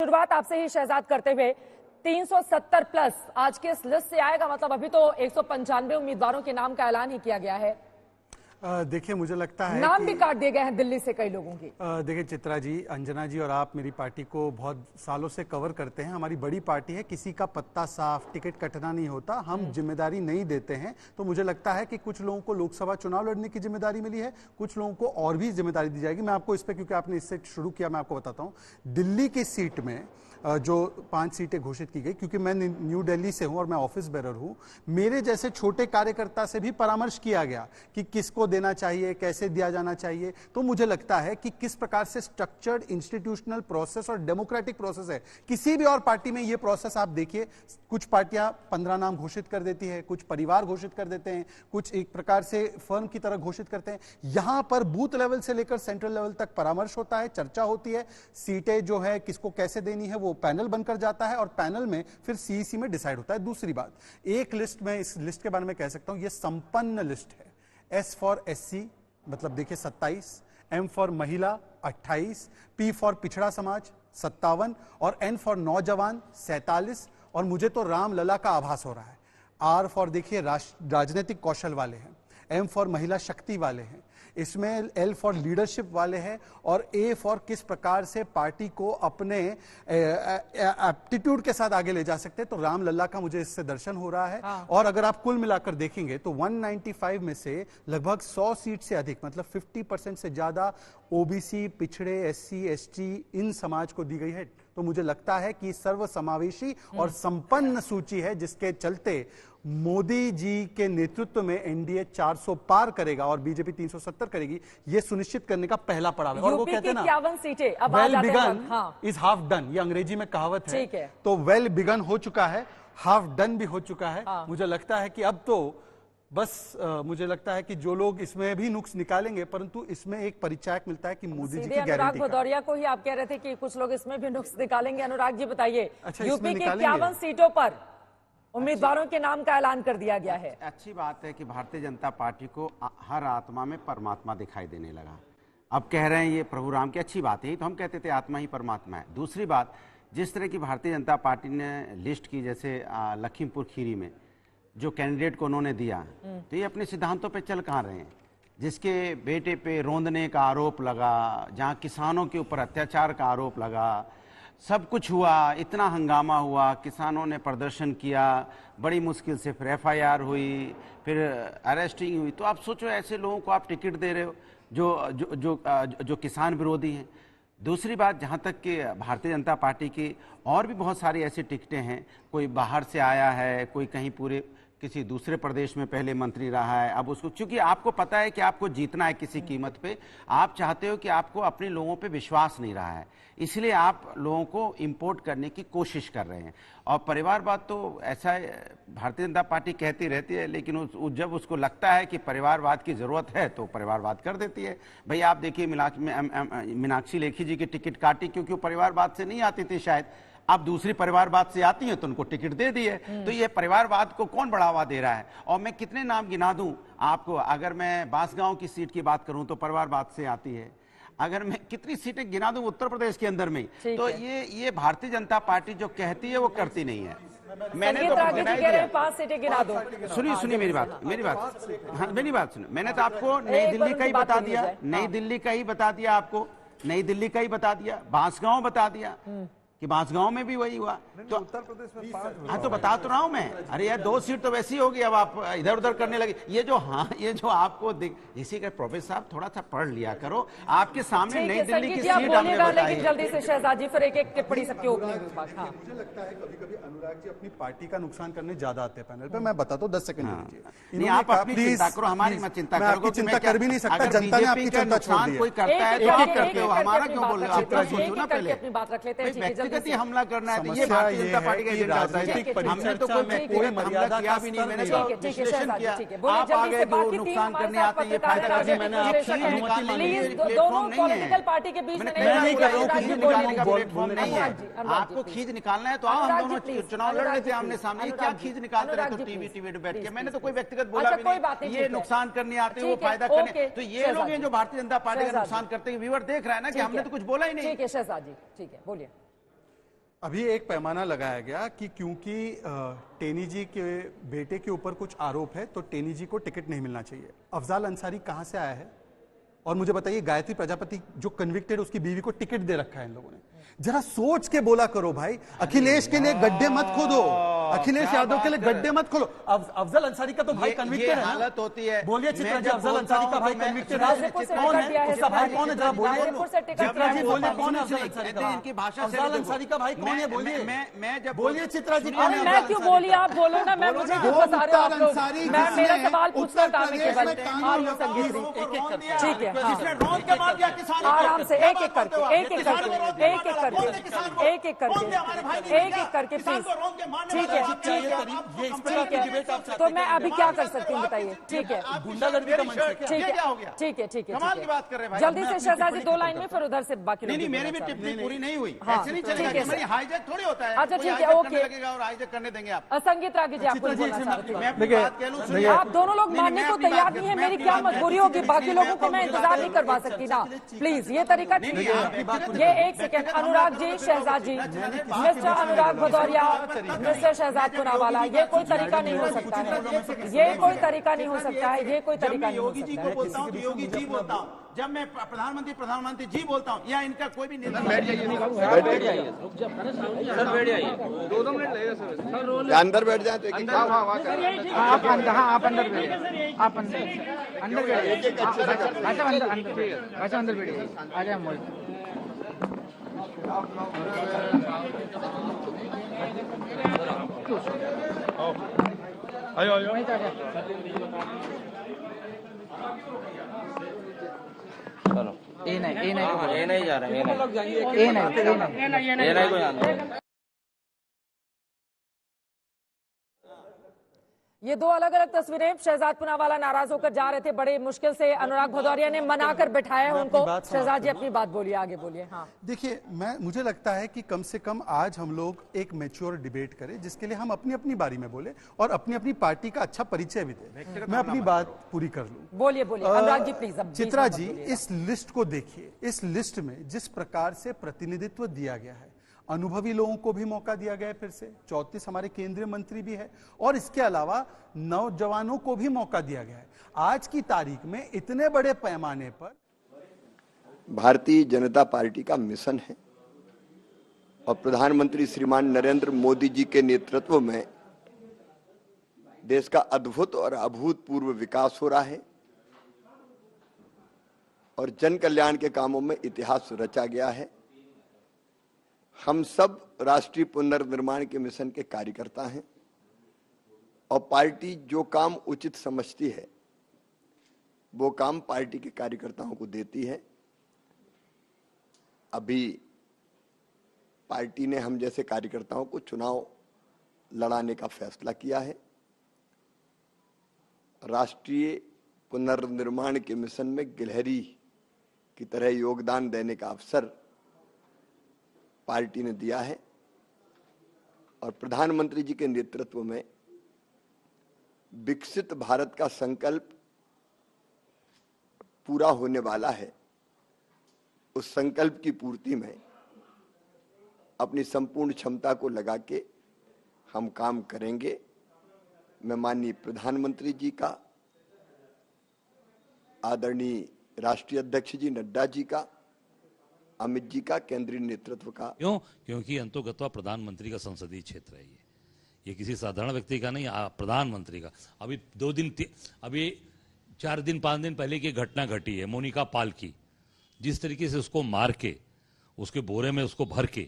शुरुआत आपसे ही शहजाद करते हुए 370 प्लस आज के इस लिस्ट से आएगा, मतलब अभी तो 195 उम्मीदवारों के नाम का ऐलान ही किया गया है। देखिए, मुझे लगता है नाम भी काट दिए गए हैं दिल्ली से कई लोगों की। देखिए चित्रा जी, अंजना जी और आप मेरी पार्टी को बहुत सालों से कवर करते हैं। हमारी बड़ी पार्टी है, किसी का पत्ता साफ, टिकट कटना नहीं होता, हम जिम्मेदारी नहीं देते हैं। तो मुझे लगता है कि कुछ लोगों को लोकसभा चुनाव लड़ने की जिम्मेदारी मिली है, कुछ लोगों को और भी जिम्मेदारी दी जाएगी। मैं आपको इस पर, क्योंकि आपने इससे शुरू किया, मैं आपको बताता हूँ। दिल्ली की सीट में जो 5 सीटें घोषित की गई, क्योंकि मैं न्यू दिल्ली से हूं और मैं ऑफिस बेरर हूं, मेरे जैसे छोटे कार्यकर्ता से भी परामर्श किया गया कि किसको देना चाहिए, कैसे दिया जाना चाहिए। तो मुझे लगता है कि किस प्रकार से स्ट्रक्चर्ड इंस्टीट्यूशनल प्रोसेस और डेमोक्रेटिक प्रोसेस है। किसी भी और पार्टी में ये प्रोसेस आप देखिए, कुछ पार्टियां 15 नाम घोषित कर देती है, कुछ परिवार घोषित कर देते हैं, कुछ एक प्रकार से फर्म की तरह घोषित करते हैं। यहां पर बूथ लेवल से लेकर सेंट्रल लेवल तक परामर्श होता है, चर्चा होती है, सीटें जो है किसको कैसे देनी है वो पैनल बनकर जाता है और पैनल में फिर सीईसी में डिसाइड होता है। दूसरी बात, एक लिस्ट में, इस लिस्ट के बारे में कह सकता हूं, ये संपन्न लिस्ट है। एस फॉर एससी मतलब देखिए 27, एम फॉर महिला 28, पी फॉर पिछड़ा समाज 57 और एन फॉर नौजवान 47। और मुझे तो राम लला का आभास हो रहा है। आर फॉर देखिए राजनीतिक कौशल वाले हैं, एम फॉर महिला शक्ति वाले हैं, इसमें एल फॉर लीडरशिप वाले हैं और ए फॉर किस प्रकार से पार्टी को अपने एप्टीट्यूड के साथ आगे ले जा सकते हैं। तो राम लल्ला का मुझे इससे दर्शन हो रहा है। और अगर आप कुल मिलाकर देखेंगे तो 195 में से लगभग 100 सीट से अधिक, मतलब 50% से ज्यादा ओबीसी, पिछड़े, एससी, एसटी, इन समाज को दी गई है। तो मुझे लगता है कि सर्वसमावेशी और संपन्न सूची है, जिसके चलते मोदी जी के नेतृत्व में एनडीए 400 पार करेगा और बीजेपी 370 करेगी, ये सुनिश्चित करने का पहला पड़ाव है। और वो कहते हैं ना, 51 सीटें अब well begun is half done, ये अंग्रेजी में कहावत है। तो वेल बिगन हो चुका है, हाफ डन भी हो चुका है। मुझे लगता है कि अब तो बस मुझे लगता है कि जो लोग इसमें भी नुक्स निकालेंगे, परंतु इसमें एक परिचायक मिलता है कि मोदी जी की गारंटी। अनुराग भदौरिया को ही आप कह रहे थे कि कुछ लोग इसमें भी नुक्स निकालेंगे। अनुराग जी बताइए, यूपी की 51 सीटों पर उम्मीदवारों के नाम का ऐलान कर दिया गया है। अच्छी बात है कि भारतीय जनता पार्टी को हर आत्मा में परमात्मा दिखाई देने लगा। अब कह रहे हैं ये प्रभु राम की, अच्छी बात है। तो हम कहते थे आत्मा ही परमात्मा है। दूसरी बात, जिस तरह की भारतीय जनता पार्टी ने लिस्ट की, जैसे लखीमपुर खीरी में जो कैंडिडेट को उन्होंने दिया, तो ये अपने सिद्धांतों पे चल कहाँ रहे हैं। जिसके बेटे पे रोंदने का आरोप लगा, जहाँ किसानों के ऊपर अत्याचार का आरोप लगा, सब कुछ हुआ, इतना हंगामा हुआ, किसानों ने प्रदर्शन किया, बड़ी मुश्किल से फिर एफआईआर हुई, फिर अरेस्टिंग हुई। तो आप सोचो, ऐसे लोगों को आप टिकट दे रहे हो जो किसान विरोधी हैं। दूसरी बात, जहाँ तक कि भारतीय जनता पार्टी की और भी बहुत सारी ऐसी टिकटें हैं, कोई बाहर से आया है, कोई कहीं पूरे किसी दूसरे प्रदेश में पहले मंत्री रहा है, अब उसको, क्योंकि आपको पता है कि आपको जीतना है किसी कीमत पे, आप चाहते हो कि आपको अपने लोगों पे विश्वास नहीं रहा है, इसलिए आप लोगों को इंपोर्ट करने की कोशिश कर रहे हैं। और परिवारवाद तो ऐसा है, भारतीय जनता पार्टी कहती रहती है, लेकिन जब उसको लगता है कि परिवारवाद की जरूरत है तो परिवारवाद कर देती है। भाई आप देखिए, मीनाक्षी लेखी जी की टिकट काटी क्योंकि वो परिवारवाद से नहीं आती थी, शायद आप दूसरी परिवारवाद से आती हैं तो उनको टिकट दे दी है। तो ये परिवारवाद को कौन बढ़ावा दे रहा है। और मैं कितने नाम गिना दूं आपको, अगर मैं बांसगांव की सीट की बात करूं तो परिवारवाद से आती है, अगर मैं कितनी सीटें गिना दूं उत्तर प्रदेश के अंदर में। तो ये भारतीय जनता पार्टी जो कहती है वो करती नहीं है। मैंने तो 5 सीटें गिना दो। सुनिए मेरी बात, हाँ मेरी बात सुनिए। मैंने तो आपको नई दिल्ली का ही बता दिया, नई दिल्ली का ही बता दिया, आपको नई दिल्ली का ही बता दिया, बांसगांव बता दिया कि बांसगांव में भी वही हुआ। तो उत्तर प्रदेश में 5, हाँ तो बता तो रहा हूं मैं। अरे यार 2 सीट तो वैसी होगी, अब आप इधर उधर करने लगे। ये जो आपको इसी का प्रोफेसर साहब थोड़ा सा पढ़ लिया करो, आपके सामने नई दिल्ली की सीट हमने बताई। लेकिन जल्दी से शहजाद जी, फिर एक टिप्पणी सबके ऊपर। मुझे लगता है कभी कभी अनुराग जी अपनी पार्टी का नुकसान करने ज्यादा आते हैं पैनल पे। मैं बताता हूँ, 10 सेकंड दीजिए। आप अपनी चिंता करो, हमारी मत चिंता करो। चिंता कर भी नहीं सकता, जनता ने आपकी चिंता छोड़ दी है। कोई करता है तो आप करते हो, हमारा क्यों बोल रहे हो। आप सोचो ना, पहले अपनी बात रख लेते हैं, व्यक्तिगत ही हमला करना है। ये भारतीय जनता पार्टी का एजेंडा होता है। हमने तो कोई मर्यादा किया भी नहीं, मैंने तो विश्लेषण किया। आप आगे जो नुकसान करने आते हैं, ये फायदा करते हैं। मैंने आपकी अनुमति मांगी है, प्लेटफॉर्म नहीं है। पार्टी के बीच में नहीं कर रहा हूँ, खींच निकालने का प्लेटफॉर्म नहीं है। आपको खींच निकालना है तो आओ, हम दोनों चुनाव लड़ लेते हैं आमने सामने। क्या खींच निकालते रहे तो टीवी बैठ के। मैंने तो कोई व्यक्तिगत बोला भी नहीं, ये नुकसान करने आते हैं, वो फायदा करने। तो ये लोग हैं जो भारतीय जनता पार्टी का नुकसान करते हैं। व्यूअर देख रहा है ना कि हमने तो कुछ बोला ही नहीं। ठीक है शहजाद जी, ठीक है, बोलिए। अभी एक पैमाना लगाया गया कि क्योंकि टेनी जी के बेटे के ऊपर कुछ आरोप है तो टेनी जी को टिकट नहीं मिलना चाहिए। अफजाल अंसारी कहां से आया है? और मुझे बताइए, गायत्री प्रजापति जो कन्विक्टेड, उसकी बीवी को टिकट दे रखा है इन लोगों ने। जरा सोच के बोला करो भाई। अखिलेश के लिए गड्ढे मत खोदो, अखिलेश यादव के लिए गड्ढे मत खोलो। अफजल अंसारी का तो भाई कन्विक्टेड है, हालत होती है। बोलिए चित्रा जी, अफजल अंसारी का भाई कन्विक्टेड है, कौन है उसका भाई? कौन है? जरा बोलिए चित्रा जी, बोलिए कौन है अफजल अंसारी का? इनकी भाषा से अफजल अंसारी का भाई कौन है? बोलिए। मैं जब बोलिए चित्रा जी, कौन है? मैं क्यों बोलिए? आप बोलो ना, मैं मुझे क्यों बता रहे हो आप लोग? मैं मेरा सवाल पूछना था मैं केवल। ठीक है, आराम से एक एक करके प्लीज। ठीक है, तो मैं अभी क्या कर सकती हूँ बताइए? ठीक है, गुंडागर्दी का मंच है क्या? ठीक है, कमाल की बात कर रहे हैं भाई। जल्दी से शहजादी 2 लाइन में, फिर उधर से बाकी लोग। नहीं, मेरी भी टिप्पणी पूरी नहीं हुई। हाँ, ऐसे नहीं ठीक चलेगा है कि सर। हाईजैक थोड़ी होता है। अच्छा, कोई ठीक है, हाईजैक ओके। करने लगेगा और हाईजैक करने देंगे आप। संगीत रागी जी, आपको बोलना चाहती हूँ। मैं अपनी बात कह लूं, सुनिए। आप दोनों लोग मानने को तैयार नहीं है, मेरी क्या मजबूरी होगी? बाकी लोगों को मैं इंतजार नहीं करवा सकती ना। प्लीज, ये तरीका ठीक है। ये एक सेकेंड, अनुराग जी, शहजाद जी, मिस्टर अनुराग भदौरिया, मिस्टर शहजाद पुनावाला, ये कोई तरीका नहीं हो सकता है, ये कोई तरीका नहीं हो सकता है, ये कोई तरीका नहीं हो योगी जी सकता को है। बोलता हूँ तो योगी जी बोलता हूँ, जब मैं प्रधानमंत्री जी बोलता हूँ, या इनका कोई भी नेता बैठ जाइए सर, बैठ जाइए, 2 मिनट लगेगा सर। अंदर बैठ जाए तो आप अंदर, हाँ आप अंदर बैठिए, आप अंदर बैठिए, अंदर बैठिए, आ जाए मोल। आयो आयो, चलो ए नहीं जा रहा है, ए नहीं को जाना। ये 2 अलग अलग तस्वीरें। शहजाद पुनावाला नाराज होकर जा रहे थे, बड़े मुश्किल से अनुराग भदौरिया ने मनाकर बैठाया उनको। शहजाद जी अपनी बात बोलिए, आगे बोलिए। हाँ, देखिए, मुझे लगता है कि कम से कम आज हम लोग एक मैच्योर डिबेट करें, जिसके लिए हम अपनी अपनी बारी में बोले और अपनी अपनी पार्टी का अच्छा परिचय भी दें। मैं अपनी बात पूरी कर लूं। बोलिए अनुराग जी प्लीज। चित्रा जी, इस लिस्ट को देखिए। इस लिस्ट में जिस प्रकार से प्रतिनिधित्व दिया गया है, अनुभवी लोगों को भी मौका दिया गया है, फिर से 34 हमारे केंद्रीय मंत्री भी है, और इसके अलावा नौजवानों को भी मौका दिया गया है। आज की तारीख में इतने बड़े पैमाने पर भारतीय जनता पार्टी का मिशन है और प्रधानमंत्री श्रीमान नरेंद्र मोदी जी के नेतृत्व में देश का अद्भुत और अभूतपूर्व विकास हो रहा है और जन कल्याण के कामों में इतिहास रचा गया है। हम सब राष्ट्रीय पुनर्निर्माण के मिशन के कार्यकर्ता हैं और पार्टी जो काम उचित समझती है वो काम पार्टी के कार्यकर्ताओं को देती है। अभी पार्टी ने हम जैसे कार्यकर्ताओं को चुनाव लड़ाने का फैसला किया है। राष्ट्रीय पुनर्निर्माण के मिशन में गिलहरी की तरह योगदान देने का अवसर पार्टी ने दिया है और प्रधानमंत्री जी के नेतृत्व में विकसित भारत का संकल्प पूरा होने वाला है। उस संकल्प की पूर्ति में अपनी संपूर्ण क्षमता को लगा के हम काम करेंगे। मैं माननीय प्रधानमंत्री जी का, आदरणीय राष्ट्रीय अध्यक्ष जी नड्डा जी का, अमित जी का, केंद्रीय नेतृत्व का। क्योंकि अंतोगत्वा प्रधानमंत्री का संसदीय क्षेत्र है। ये किसी साधारण व्यक्ति का नहीं, प्रधानमंत्री का। अभी 4 दिन 5 दिन पहले की घटना घटी है, मोनिका पाल की। जिस तरीके से उसको मार के, उसके बोरे में उसको भर के,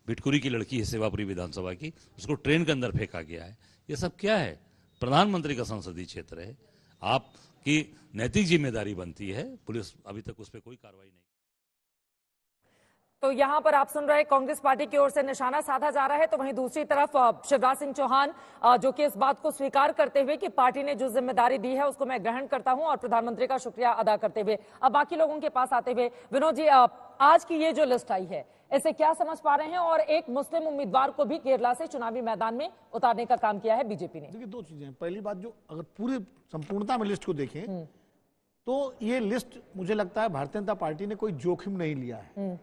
बिटकुरी की लड़की है सेवापुरी विधानसभा की, उसको ट्रेन के अंदर फेंका गया है। ये सब क्या है? प्रधानमंत्री का संसदीय क्षेत्र है। आपकी नैतिक जिम्मेदारी बनती है। पुलिस अभी तक उस पर कोई कार्रवाई नहीं। तो यहां पर आप सुन रहे कांग्रेस पार्टी की ओर से निशाना साधा जा रहा है, तो वहीं दूसरी तरफ शिवराज सिंह चौहान जो कि इस बात को स्वीकार करते हुए कि पार्टी ने जो जिम्मेदारी दी है उसको मैं ग्रहण करता हूं और प्रधानमंत्री का शुक्रिया अदा करते हुए अब बाकी लोगों के पास आते हुए, विनोद जी, आज की ये जो लिस्ट आई है इसे क्या समझ पा रहे हैं? और एक मुस्लिम उम्मीदवार को भी केरला से चुनावी मैदान में उतारने का काम किया है बीजेपी ने। देखिए, 2 चीजें। पहली बात, जो अगर पूरी संपूर्णता में लिस्ट को देखें तो ये लिस्ट मुझे लगता है भारतीय जनता पार्टी ने कोई जोखिम नहीं लिया है।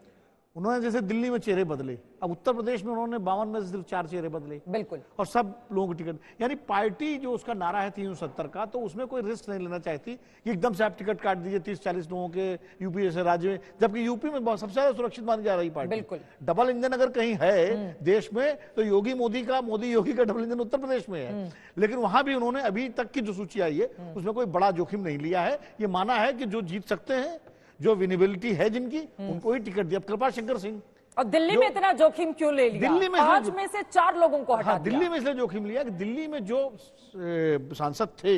उन्होंने जैसे दिल्ली में चेहरे बदले, अब उत्तर प्रदेश में उन्होंने 52 में से सिर्फ 4 चेहरे बदले, बिल्कुल, और सब लोगों को टिकट, यानी पार्टी जो उसका नारा है 370 का, तो उसमें कोई रिस्क नहीं लेना चाहती कि एकदम से आप टिकट काट दीजिए 30-40 लोगों के यूपी जैसे राज्य में, जबकि यूपी में बहुत सबसे ज्यादा सुरक्षित मानी जा रही पार्टी। बिल्कुल। डबल इंजन अगर कहीं है देश में तो योगी मोदी का डबल इंजन उत्तर प्रदेश में है, लेकिन वहां भी उन्होंने अभी तक की जो सूची आई है उसमें कोई बड़ा जोखिम नहीं लिया है। ये माना है कि जो जीत सकते हैं, जो विनेबिलिटी है जिनकी, उनको ही टिकट दिया। कृपा शंकर सिंह, और दिल्ली में इतना जोखिम क्यों ले लिया? दिल्ली में 5 में से 4 लोगों को हटा दिया। दिल्ली में इसलिए जोखिम लिया कि दिल्ली में जो सांसद थे,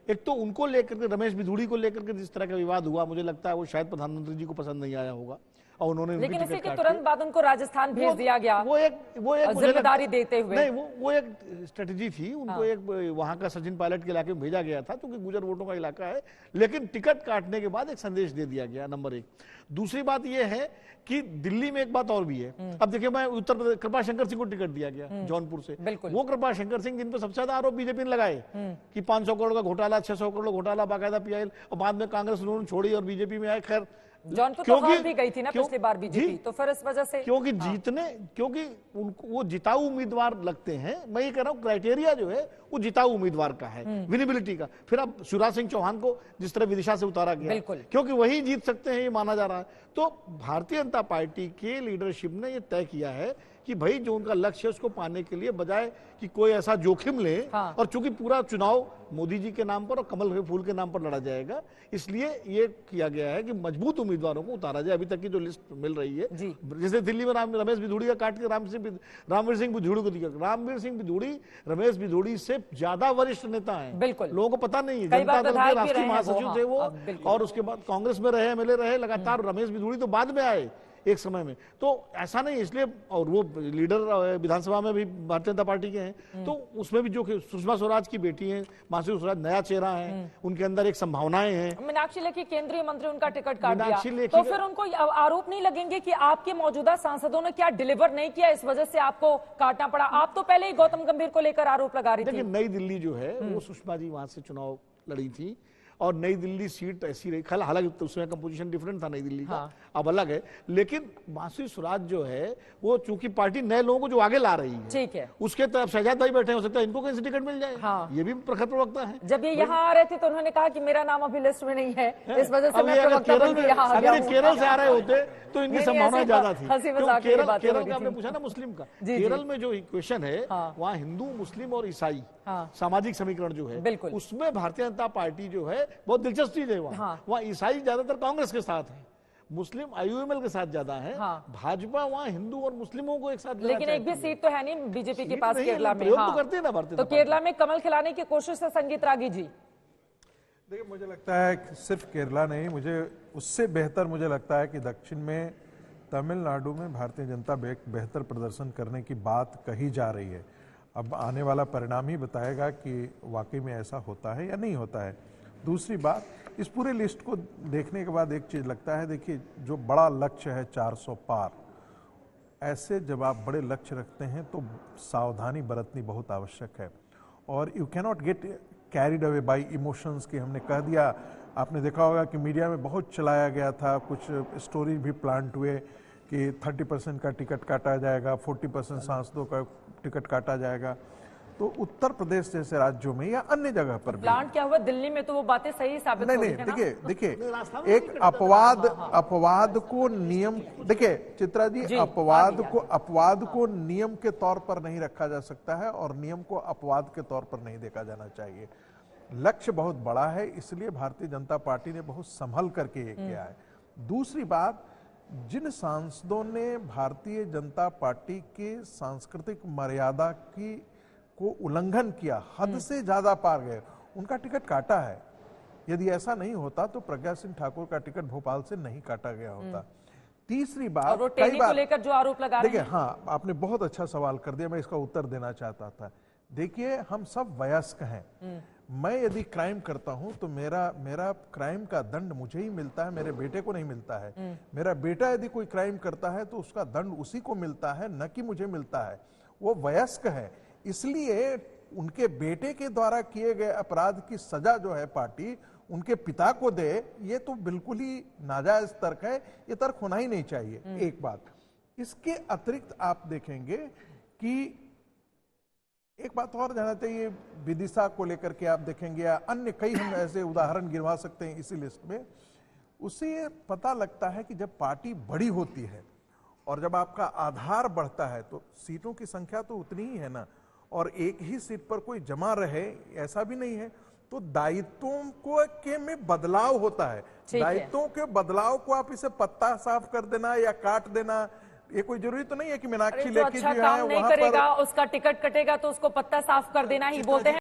एक तो उनको लेकर के, रमेश बिधूड़ी को लेकर के जिस तरह का विवाद हुआ, मुझे लगता है वो शायद प्रधानमंत्री जी को पसंद नहीं आया होगा, और उन्होंने लेकिन इसी के तुरंत बाद उनको राजस्थान भेज दिया गया, वो एक जिम्मेदारी देते हुए। नहीं, वो एक स्ट्रेटेजी थी उनको। एक वहां का सचिन पायलट के इलाके में भेजा गया था, क्योंकि गुजर वोटों का इलाका है, लेकिन टिकट काटने के बाद एक संदेश दे दिया गया, नंबर 1। दूसरी बात यह है कि दिल्ली में एक बात और भी है। अब देखिए, मैं उत्तर प्रदेश, कृपा शंकर सिंह को टिकट दिया गया जौनपुर से, वो कृपा शंकर सिंह जिन पर सबसे ज्यादा आरोप बीजेपी ने लगाए कि 500 करोड़ का घोटाला, 600 करोड़ घोटाला बाकायदा पीआईएल, और बाद में कांग्रेस उन्होंने छोड़ी और बीजेपी में आए। खैर, जौनपुर तो हार भी गई थी ना पिछली बार बीजेपी, तो फिर इस वजह से, क्योंकि उनको वो जिताऊ उम्मीदवार लगते हैं। मैं ये कह रहा हूं, क्राइटेरिया जो है वो जिताऊ उम्मीदवार का है, विनेबिलिटी का। फिर अब शिवराज सिंह चौहान को जिस तरह विदिशा से उतारा गया, क्योंकि वही जीत सकते हैं ये माना जा रहा है, तो भारतीय जनता पार्टी के लीडरशिप ने ये तय किया है कि भाई जो उनका लक्ष्य है उसको पाने के लिए, बजाय कि कोई ऐसा जोखिम ले, और चूंकि पूरा चुनाव मोदी जी के नाम पर और कमल के फूल के नाम पर लड़ा जाएगा, इसलिए ये किया गया है कि मजबूत उम्मीदवारों को उतारा जाए। अभी तक की जो लिस्ट मिल रही है, जैसे दिल्ली में रमेश बिधूड़ी का काट के रामवीर सिंह बिधूड़ी को दिया। रामवीर सिंह बिधूड़ी रमेश बिधूड़ी से ज्यादा वरिष्ठ नेता हैं, बिल्कुल, लोगों को पता नहीं है। जनता दल के राष्ट्रीय महासचिव थे वो, और उसके बाद कांग्रेस में रहे, एमएलए रहे लगातार। रमेश बिधूड़ी तो बाद में आए एक समय में, तो ऐसा नहीं, इसलिए, और वो लीडर विधानसभा में भी भारतीय जनता पार्टी के हैं, तो उसमें भी जो सुषमा स्वराज की बेटी है, मासी स्वराज, नया चेहरा है, उनके अंदर एक संभावनाएं हैं। मीनाक्षी लेखी केंद्रीय मंत्री, उनका टिकट काट दिया, तो फिर उनको आरोप नहीं लगेंगे कि आपके मौजूदा सांसदों ने क्या डिलीवर नहीं किया, इस वजह से आपको काटना पड़ा? आप तो पहले ही गौतम गंभीर को लेकर आरोप लगा रही थी। देखिए, नई दिल्ली जो है वो सुषमा जी वहां से चुनाव लड़ी थी, और नई दिल्ली सीट ऐसी रही, हालांकि उसमें कंपोजिशन डिफरेंट था नई दिल्ली का, अब अलग है, लेकिन मासी स्वराज जो है वो चूंकि पार्टी नए लोगों को जो आगे ला रही है, ठीक है, उसके तरफ शहजाद भाई बैठे, हो सकता है इनको कहीं से टिकट मिल जाए। ये भी प्रखर प्रवक्ता है। जब ये यहाँ आ रहे थे तो उन्होंने कहा कि मेरा नाम अभी लिस्ट में नहीं है, इस वजह से मैं प्रवक्ता बन के यहाँ आ गया हूं। अगर केरल से आ रहे होते तो इनकी संभावनाएं ज्यादा थी। केरल का आपने पूछा ना मुस्लिम का, केरल में जो इक्वेशन है वहाँ हिंदू, मुस्लिम और ईसाई सामाजिक समीकरण जो है, उसमें भारतीय जनता पार्टी जो है बहुत दिलचस्पी है। वहाँ ईसाई ज्यादातर कांग्रेस के साथ है, मुस्लिम आईयूएमएल के साथ ज्यादा है, भाजपा वहाँ हिंदू और मुस्लिमों को एक साथ, लेकिन एक भी सीट तो है नहीं बीजेपी के पास केरला में। तो करते हैं ना भारतीय, तो केरला में कमल खिलाने की कोशिश है संगीत रागी जी। देखिए, मुझे लगता है कि सिर्फ केरला नहीं, मुझे उससे बेहतर मुझे लगता है कि दक्षिण में तमिलनाडु में भारतीय जनता बेहतर प्रदर्शन करने की बात कही जा रही है। अब आने वाला परिणाम ही बताएगा कि वाकई में ऐसा होता है या नहीं होता है। दूसरी बात, इस पूरे लिस्ट को देखने के बाद एक चीज़ लगता है, देखिए जो बड़ा लक्ष्य है 400 पार, ऐसे जब आप बड़े लक्ष्य रखते हैं तो सावधानी बरतनी बहुत आवश्यक है, और you cannot get carried away by emotions कि हमने कह दिया। आपने देखा होगा कि मीडिया में बहुत चलाया गया था, कुछ स्टोरी भी प्लांट हुए कि 30% का टिकट काटा जाएगा, 40% सांसदों का टिकट काटा जाएगा। तो उत्तर प्रदेश जैसे राज्यों में या अन्य जगह पर प्लांट क्या हुआ दिल्ली में, तो वो बातें सही साबित हो रही है ना? देखिए एक अपवाद को नियम, देखिए चित्रा जी, अपवाद को नियम के तौर पर नहीं रखा जा सकता है, और नियम को अपवाद के तौर पर नहीं देखा जाना चाहिए। लक्ष्य बहुत बड़ा है, इसलिए भारतीय जनता पार्टी ने बहुत संभल करके ये किया है। दूसरी बात, जिन सांसदों ने भारतीय जनता पार्टी के सांस्कृतिक मर्यादा को उल्लंघन किया, हद से ज्यादा पार गए, उनका टिकट काटा है। यदि ऐसा नहीं होता तो प्रज्ञा सिंह ठाकुर का टिकट भोपाल से नहीं काटा गया होता। तीसरी बात, कई बार लेकर जो आरोप लगा रहे हैं, देखिए, हाँ, आपने बहुत अच्छा सवाल कर दिया, मैं इसका उत्तर देना चाहता था। देखिए, हम सब वयस्क हैं। मैं यदि क्राइम करता हूं तो मेरा क्राइम का दंड मुझे ही मिलता है, मेरे बेटे को नहीं मिलता है। मेरा बेटा यदि कोई क्राइम करता है तो उसका दंड उसी को मिलता है, न कि मुझे मिलता है। वो वयस्क है, इसलिए उनके बेटे के द्वारा किए गए अपराध की सजा जो है पार्टी उनके पिता को दे, ये तो बिल्कुल ही नाजायज तर्क है, ये तर्क होना ही नहीं चाहिए। एक बात, इसके अतिरिक्त आप देखेंगे कि एक बात और जानना चाहिए, विदिशा को लेकर के आप देखेंगे या अन्य कई हम ऐसे उदाहरण गिनवा सकते हैं इसी लिस्ट में। उससे ये पता लगता है कि जब पार्टी बड़ी होती है और जब आपका आधार बढ़ता है तो सीटों की संख्या तो उतनी ही है ना, और एक ही सीट पर कोई जमा रहे ऐसा भी नहीं है, तो दायित्वों के में बदलाव होता है। दायित्वों के बदलाव को आप इसे पत्ता साफ कर देना या काट देना, ये कोई जरूरी तो नहीं है कि मीनाक्षी लेखी अच्छा जी काम हैं नहीं वहां करेगा, पर उसका टिकट कटेगा तो उसको पत्ता साफ कर देना ही बोलते हैं।